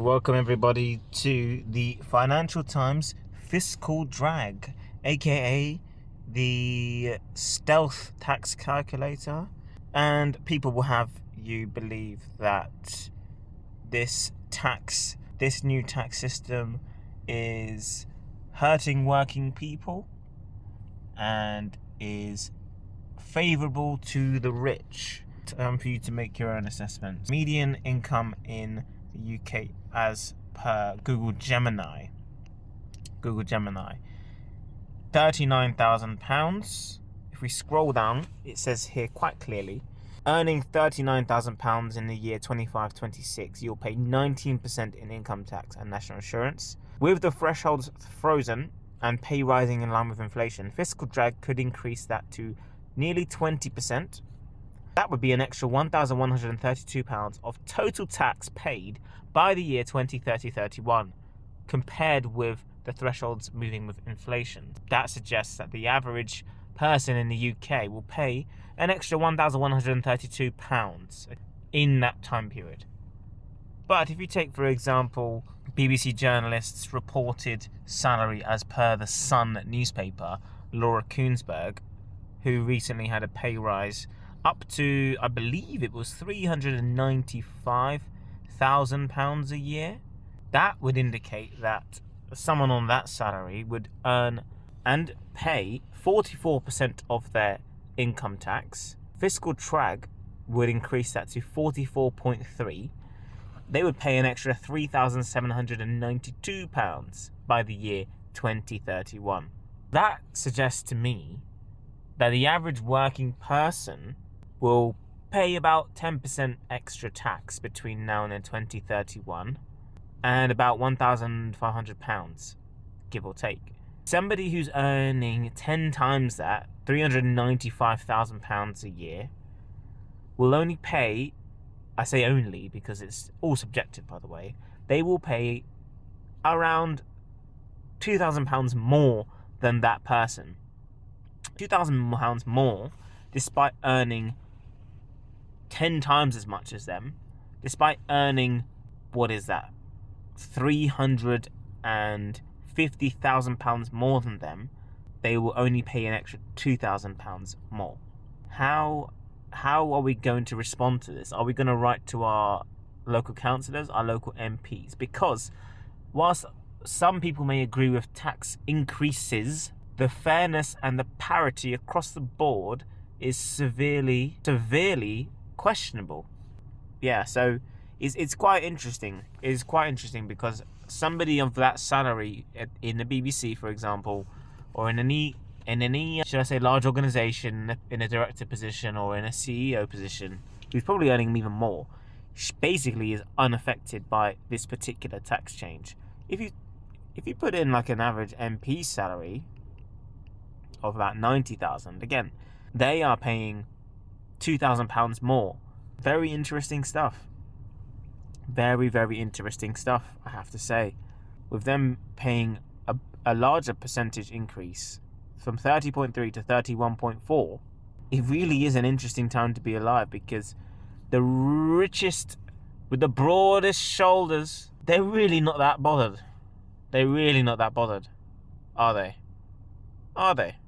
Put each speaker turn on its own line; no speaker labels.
welcome everybody to the Financial Times Fiscal Drag, aka the stealth tax calculator. And people will have you believe that this new tax system is hurting working people and is favorable to the rich. For you to make your own assessment. Median income in the UK as per Google Gemini, £39,000. If we scroll down, it says here quite clearly, earning £39,000 in the year 25-26, you'll pay 19% in income tax and national insurance. With the thresholds frozen and pay rising in line with inflation, fiscal drag could increase that to nearly 20%. That would be an extra £1,132 of total tax paid by the year 2030-31, compared with the thresholds moving with inflation. That suggests that the average person in the UK will pay an extra £1,132 in that time period. But if you take, for example, BBC journalist's reported salary as per the Sun newspaper, Laura Koonsberg, who recently had a pay rise up to, I believe it was £395,000 a year. That would indicate that someone on that salary would earn and pay 44% of their income tax. Fiscal drag would increase that to 44.3%. They would pay an extra £3,792 by the year 2031. That suggests to me that the average working person will pay about 10% extra tax between now and then 2031, and about £1,500, give or take. Somebody who's earning 10 times that, £395,000 a year, will only pay, I say only because it's all subjective by the way, they will pay around £2,000 more than that person. £2,000 more, despite earning 10 times as much as them, despite earning, what is that, £350,000 more than them, they will only pay an extra £2,000 more. How are we going to respond to this? Are we going to write to our local councillors, our local MPs? Because whilst some people may agree with tax increases, the fairness and the parity across the board is severely questionable. Yeah, so it's quite interesting. It's quite interesting because somebody of that salary in the BBC, for example, or in any should I say large organisation, in a director position or in a CEO position, who's probably earning even more, basically is unaffected by this particular tax change. If you put in like an average MP salary of about 90,000, again, they are paying £2,000 more. Very interesting stuff. Very, very interesting stuff, I have to say. With them paying a larger percentage increase from 30.3 to 31.4, it really is an interesting time to be alive, because the richest with the broadest shoulders, they're really not that bothered. They're really not that bothered, are they? Are they?